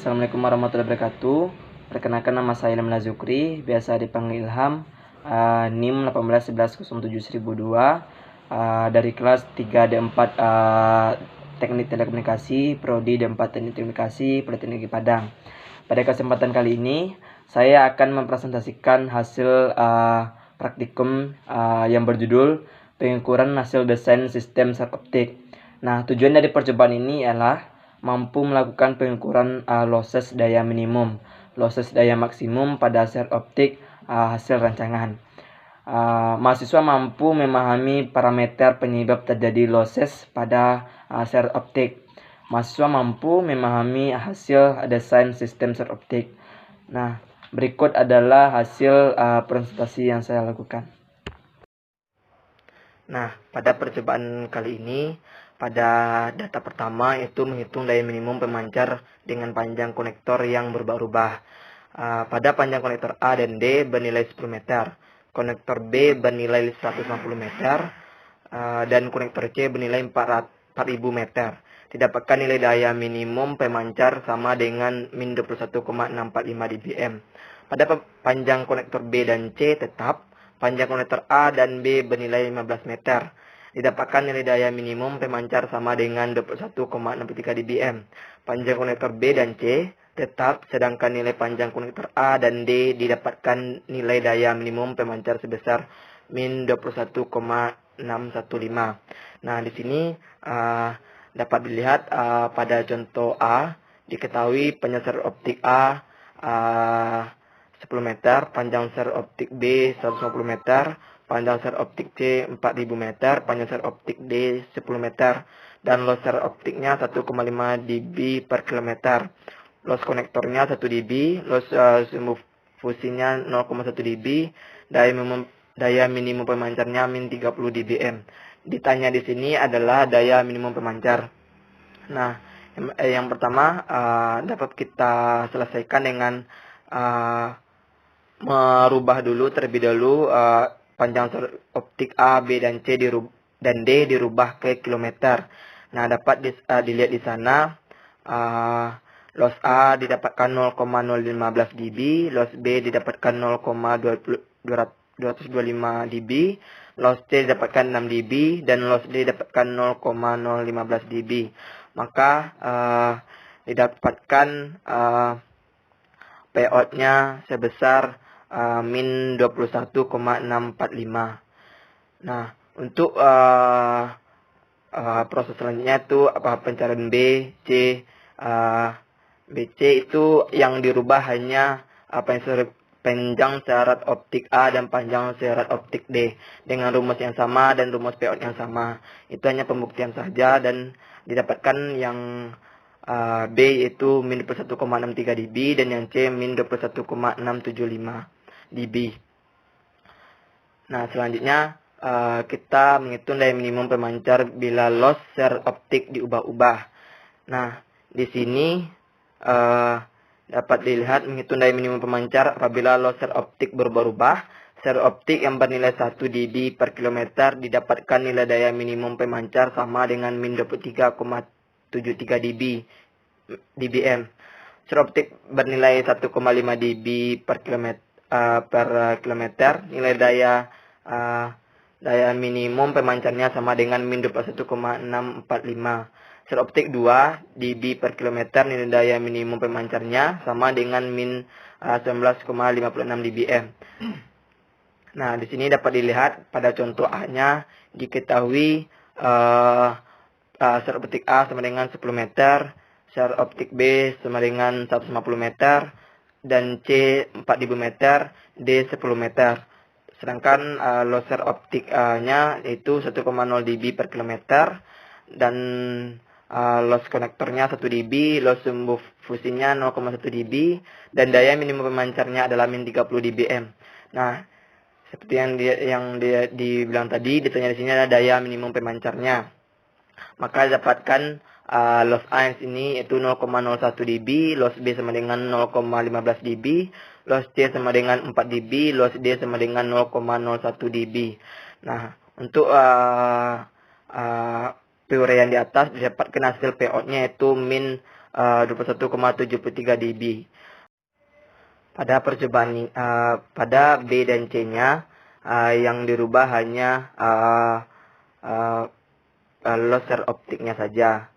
Assalamualaikum warahmatullahi wabarakatuh. Perkenalkan, nama saya Ilham Lazukri, biasa dipanggil Ilham, NIM 181107002, dari kelas 3D4 Teknik Telekomunikasi, Prodi D4 Teknik Telekomunikasi, Politeknik Padang. Pada kesempatan kali ini, saya akan mempresentasikan hasil praktikum yang berjudul pengukuran hasil desain sistem serat optik. Nah, tujuan dari percobaan ini adalah mampu melakukan pengukuran losses daya minimum, losses daya maksimum pada serat optik hasil rancangan. Mahasiswa mampu memahami parameter penyebab terjadi losses pada serat optik. Mahasiswa mampu memahami hasil desain sistem serat optik. Nah, berikut adalah hasil presentasi yang saya lakukan. Nah, pada percobaan kali ini, pada data pertama yaitu menghitung daya minimum pemancar dengan panjang konektor yang berubah-ubah. Pada panjang konektor A dan D bernilai 10 meter, konektor B bernilai 150 meter, dan konektor C bernilai 4000 meter. Didapatkan nilai daya minimum pemancar sama dengan min 21,645 dBm. Pada panjang konektor B dan C tetap, panjang konektor A dan B bernilai 15 meter. Didapatkan nilai daya minimum pemancar sama dengan 21,63 dBm. Panjang konektor B dan C tetap, sedangkan nilai panjang konektor A dan D didapatkan nilai daya minimum pemancar sebesar min 21,615. Nah, di sini dapat dilihat pada contoh A, diketahui panjang serat optik A 10 meter, panjang serat optik B 150 meter, panjang serat optik C 4000 meter, panjang serat optik D 10 meter, dan loss serat optiknya 1,5 dB per kilometer. Loss konektornya 1 dB, loss sumbu fusinya 0,1 dB, daya minimum pemancarnya min 30 dBm. Ditanya di sini adalah daya minimum pemancar. Nah, yang pertama dapat kita selesaikan dengan merubah dulu terlebih dahulu panjang serat optik A, B, dan C dan D dirubah ke kilometer. Nah, dapat dilihat di sana loss A didapatkan 0,015 dB, loss B didapatkan 0,225 dB, loss C didapatkan 6 dB, dan loss D didapatkan 0,015 dB. Maka didapatkan payout-nya sebesar min 21,645. Nah, untuk proses selanjutnya itu pencarian B, C, BC itu yang dirubah hanya panjang serat optik A dan panjang serat optik D dengan rumus yang sama dan rumus payout yang sama. Itu hanya pembuktian saja, dan didapatkan yang B yaitu min 21,63 dB dan yang C min 21,675 dB. Nah, selanjutnya kita menghitung daya minimum pemancar bila loss serat optik diubah-ubah. Nah, di sini dapat dilihat menghitung daya minimum pemancar apabila loss serat optik berubah-ubah. Serat optik yang bernilai 1 dB per kilometer didapatkan nilai daya minimum pemancar sama dengan min 23,73 dBm. Serat optik bernilai 1,5 dB per kilometer, nilai daya minimum pemancarnya sama dengan min 21,645. Serat optik 2 dB per kilometer, nilai daya minimum pemancarnya sama dengan min 19,56 dBm. Nah, di sini dapat dilihat pada contoh A-nya diketahui serat optik A sama dengan 10 meter, serat optik B sama dengan 150 meter, dan C 4000 meter, D 10 meter. Sedangkan loss serat optik-nya yaitu 1,0 dB per kilometer, dan loss konektornya 1 dB, loss sumbu fusinya 0,1 dB, dan daya minimum pemancarnya adalah min 30 dBm. Nah, seperti yang dia dibilang tadi, ditanya di sini adalah daya minimum pemancarnya. Maka dapatkan loss A yang sini yaitu 0,01 dB, loss B sama dengan 0,15 dB, loss C sama dengan 4 dB, loss D sama dengan 0,01 dB. Nah, untuk peuraian di atas didapatkan hasil payout-nya yaitu min 21,73 dB. Pada percobaan ini, pada B dan C-nya yang dirubah hanya loss share optiknya saja.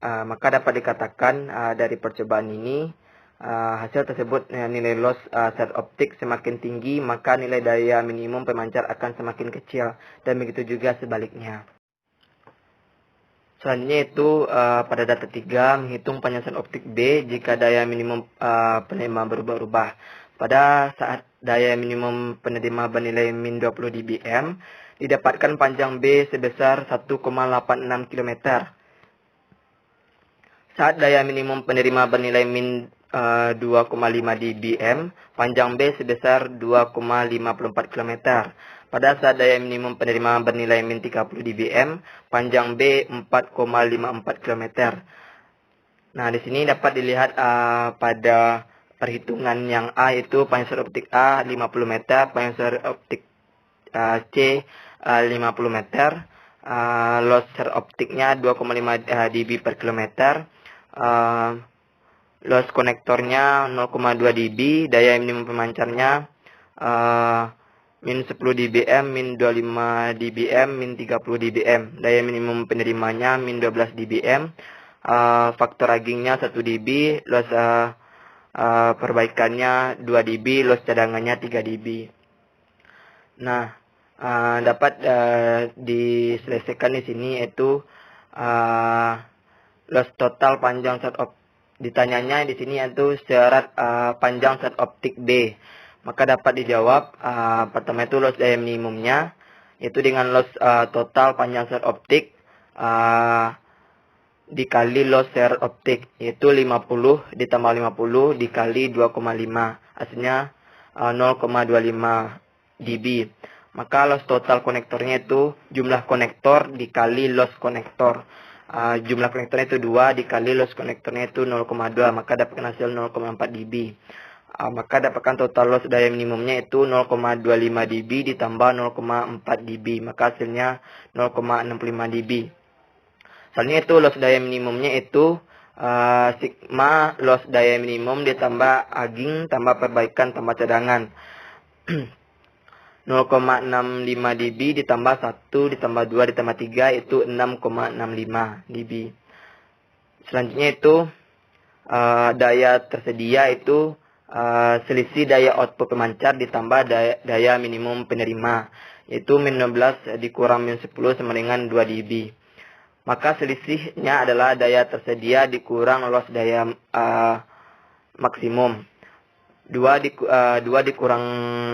Maka dapat dikatakan dari percobaan ini hasil tersebut nilai loss share optik semakin tinggi, maka nilai daya minimum pemancar akan semakin kecil, dan begitu juga sebaliknya. Selanjutnya itu pada data 3 menghitung panjang share optik B jika daya minimum penerima berubah-ubah. Pada saat daya minimum penerima bernilai min 20 dBm, didapatkan panjang B sebesar 1,86 km. Saat daya minimum penerima bernilai min 2,5 dBm, panjang B sebesar 2,54 km. Pada saat daya minimum penerima bernilai min 30 dBm, panjang B 4,54 km. Nah, di sini dapat dilihat pada perhitungan yang A itu panjang share optik A 50 meter, panjang share optik C 50 meter, loss share optiknya 2,5 dB per kilometer, loss konektornya 0,2 dB, daya minimum pemancarnya min 10 dBm, min 25 dBm, min 30 dBm. Daya minimum penerimanya min 12 dBm. Faktor laggingnya 1 dB, loss perbaikannya 2 dB, loss cadangannya 3 dB. Nah, dapat diselesaikan di sini yaitu loss total panjang share optik. Ditanyanya di sini yaitu syarat panjang share optik B. Maka dapat dijawab pertama itu loss daya minimumnya, yaitu dengan loss total panjang share optik dikali loss share optik, yaitu 50 ditambah 50 dikali 2,5, hasilnya 0,25 dB. Maka loss total konektornya itu jumlah konektor dikali loss konektor. Jumlah konektornya itu 2 dikali loss konektornya itu 0,2, maka dapatkan hasil 0,4 dB. Maka dapatkan total loss daya minimumnya itu 0,25 dB ditambah 0,4 dB, maka hasilnya 0,65 dB. Selanjutnya itu loss daya minimumnya itu sigma loss daya minimum ditambah aging tambah perbaikan tambah cadangan. 0,65 dB ditambah 1 ditambah 2 ditambah 3 itu 6,65 dB. Selanjutnya itu daya tersedia itu selisih daya output pemancar ditambah daya minimum penerima, yaitu min 16 dikurang min 10 sama dengan 2 dB. Maka selisihnya adalah daya tersedia dikurang loss daya maksimum. 2 dikurang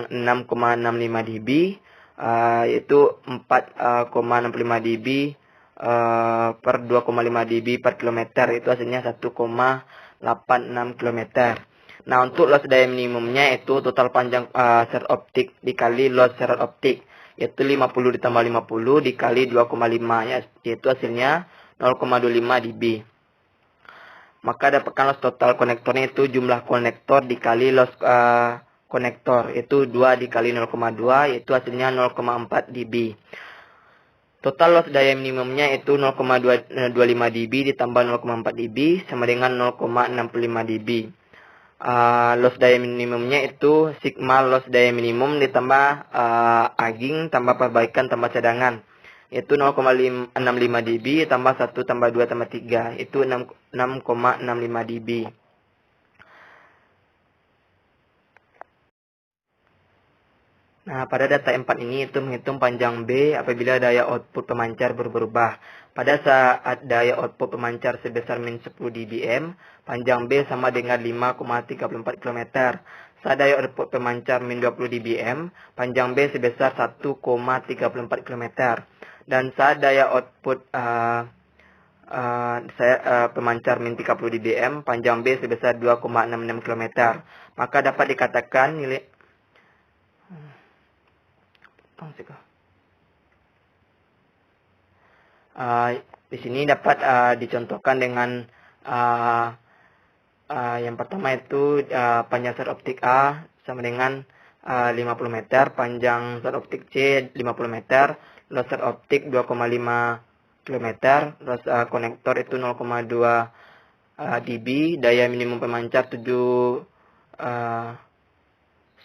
6,65 dB, yaitu 4,65 dB per 2,5 dB per kilometer, itu hasilnya 1,86 km. Nah, untuk loss daya minimumnya itu total panjang share optik dikali loss share optik, yaitu 50 ditambah 50 dikali 2,5, yaitu hasilnya 0,25 dB. Maka dapatkan loss total konektornya itu jumlah konektor dikali loss konektor, itu 2 dikali 0,2, yaitu hasilnya 0,4 dB. Total loss daya minimumnya itu 0,25 dB ditambah 0,4 dB sama dengan 0,65 dB. Loss daya minimumnya itu sigma loss daya minimum ditambah aging tambah perbaikan tambah cadangan, yaitu 0,65 dB tambah 1 tambah 2 tambah 3, itu 6,65 dB. Nah, pada data 4 ini itu menghitung panjang B apabila daya output pemancar berubah. Pada saat daya output pemancar sebesar min 10 dBm, panjang B sama dengan 5,34 km. Saat daya output pemancar min 20 dBm, panjang B sebesar 1,34 km. Dan saat daya output pemancar min 30 dBm, panjang B sebesar 2,66 km. Maka dapat dikatakan nilai di sini dapat dicontohkan dengan yang pertama itu panjang share optik A sama dengan 50 meter, panjang share optik C 50 meter, loss share optik 2,5 kilometer. Loss konektor itu 0,2 dB, daya minimum pemancar 10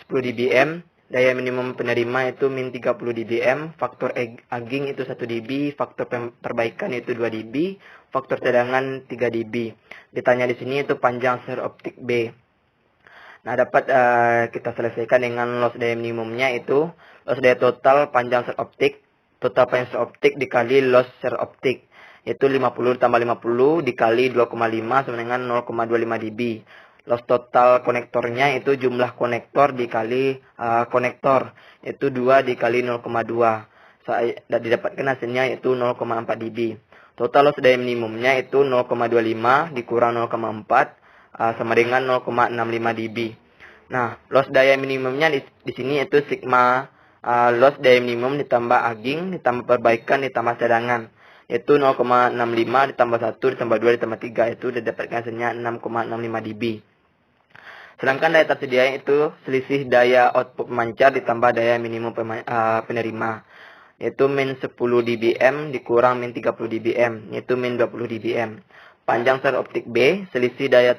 dBm, daya minimum penerima itu min 30 dBm, faktor aging itu 1 dB, faktor perbaikan itu 2 dB, faktor cadangan 3 dB. Ditanya di sini itu panjang sear optik B. Nah, dapat kita selesaikan dengan loss daya minimumnya itu loss daya total panjang sear optik, total panjang sear optik dikali loss sear optik. Itu 50 tambah 50 dikali 2,5 sama dengan 0,25 dB. Loss total konektornya itu jumlah konektor dikali konektor. Itu 2 dikali 0,2. Dan didapatkan hasilnya itu 0,4 dB. Total loss daya minimumnya itu 0,25 dikurang 0,4 sama dengan 0,65 dB. Nah, loss daya minimumnya di sini itu sigma loss daya minimum ditambah aging ditambah perbaikan ditambah cadangan. Itu 0,65 ditambah 1 ditambah 2 ditambah 3 itu didapatkan hasilnya 6,65 dB. Sedangkan daya tersedia itu selisih daya output pemancar ditambah daya minimum penerima. Yaitu min 10 dBm dikurang min 30 dBm, yaitu min 20 dBm. Panjang sear optik B, selisih daya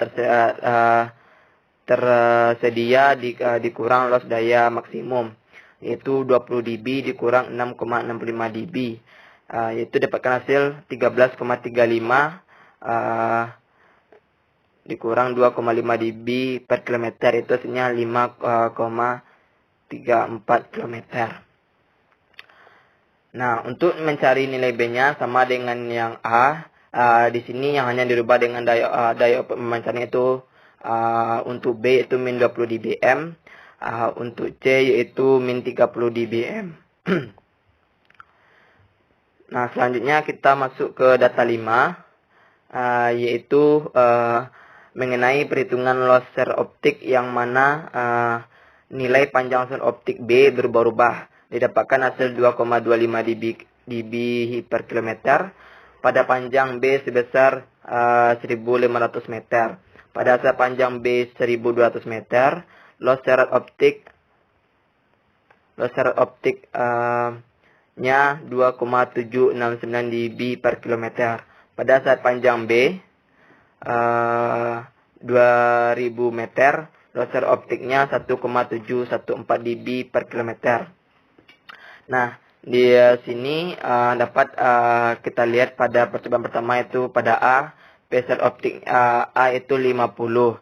tersedia dikurang loss daya maksimum, yaitu 20 dB dikurang 6,65 dB. Yaitu dapatkan hasil 13,35 dikurang 2,5 dB per kilometer, itu hasilnya 5,34 km. Nah, untuk mencari nilai B-nya sama dengan yang A. Di sini yang hanya dirubah dengan daya pemancarnya itu untuk B itu min 20 dBm, untuk C yaitu min 30 dBm. Nah, selanjutnya kita masuk ke data 5, yaitu mengenai perhitungan loss sear optik yang mana nilai panjang sear optik B berubah-ubah. Didapatkan hasil 2,25 dB per kilometer pada panjang B sebesar 1.500 meter. Pada saat panjang B 1.200 meter, loss sear optik nya 2,769 dB per kilometer. Pada saat panjang B 2000 meter, loss sear optiknya 1,714 dB per kilometer. Nah, di sini dapat kita lihat pada percobaan pertama itu pada A, sear optik A itu 50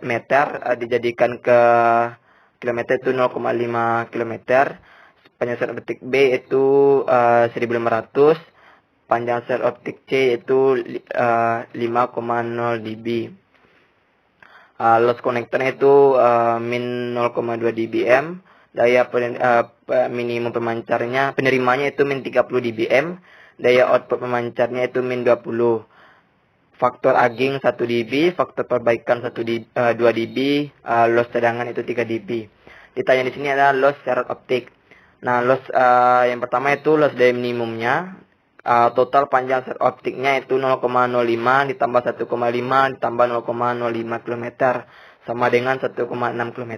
meter dijadikan ke kilometer itu 0,5 kilometer. Panjang sear optik B itu 1.500, panjang sear optik C itu 5,0 dB. Loss konektornya itu min 0,2 dBm, daya minimum pemancarnya penerimanya itu min 30 dBm, daya output pemancarnya itu min 20. Faktor aging 1 dB, faktor perbaikan 2 dB, loss cadangan itu 3 dB. Ditanya di sini adalah loss sear optik. Nah, loss yang pertama itu loss daya minimumnya. Total panjang sear optiknya itu 0,05 ditambah 1,5 ditambah 0,05 km sama dengan 1,6 km.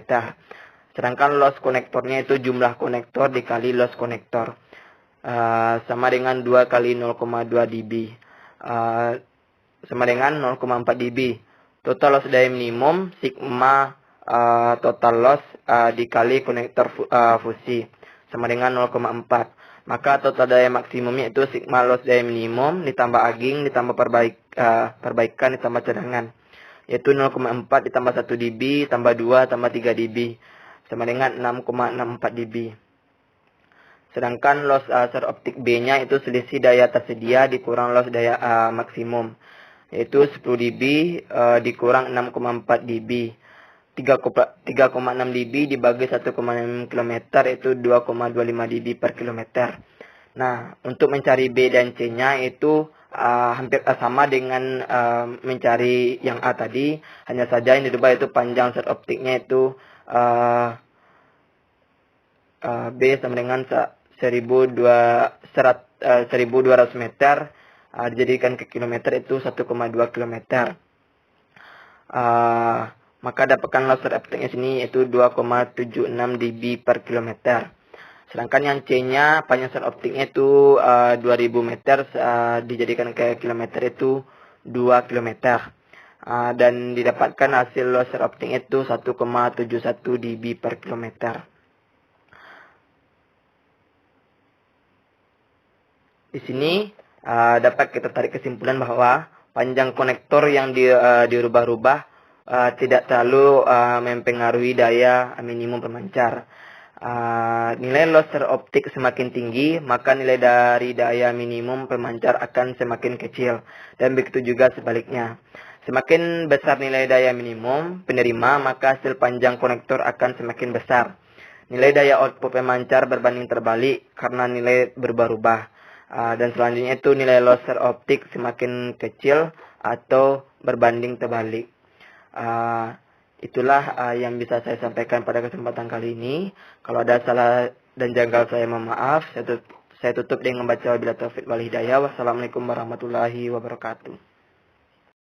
Sedangkan loss konektornya itu jumlah konektor dikali loss konektor, sama dengan 2 kali 0,2 dB, sama dengan 0,4 dB. Total loss daya minimum sigma total loss dikali konektor fusi sama dengan 0,4. Maka total daya maksimumnya itu sigma loss daya minimum ditambah aging ditambah perbaikan ditambah cadangan, yaitu 0,4 ditambah 1 dB tambah 2 tambah 3 dB sama dengan 6,64 dB. Sedangkan loss sear optik B-nya itu selisih daya tersedia dikurang loss daya maksimum, yaitu 10 dB dikurang 6,4 dB. 3,6 dB dibagi 1,6 km itu 2,25 dB per kilometer. Nah, untuk mencari B dan C-nya itu hampir sama dengan mencari yang A tadi. Hanya saja yang dirubah itu panjang sear optiknya itu B sama dengan 1.200 meter, dijadikan ke kilometer itu 1,2 kilometer. Maka dapatkan loss sear optiknya sini yaitu 2,76 dB per kilometer. Sedangkan yang C-nya panjang sel optiknya itu 2000 meter dijadikan ke kilometer itu 2 kilometer. Dan didapatkan hasil laser optiknya itu 1,71 dB per kilometer. Di sini dapat kita tarik kesimpulan bahwa panjang konektor yang dirubah-rubah tidak terlalu mempengaruhi daya minimum pemancar. Nilai laser optik semakin tinggi, maka nilai dari daya minimum pemancar akan semakin kecil. Dan begitu juga sebaliknya. Semakin besar nilai daya minimum penerima, maka hasil panjang konektor akan semakin besar. Nilai daya output pemancar berbanding terbalik karena nilai berubah-ubah. Dan selanjutnya itu nilai laser optik semakin kecil atau berbanding terbalik. Itulah yang bisa saya sampaikan pada kesempatan kali ini. Kalau ada salah dan janggal saya mohon maaf. Saya tutup dengan membaca wabillahi taufiq wal hidayah. Wassalamualaikum warahmatullahi wabarakatuh.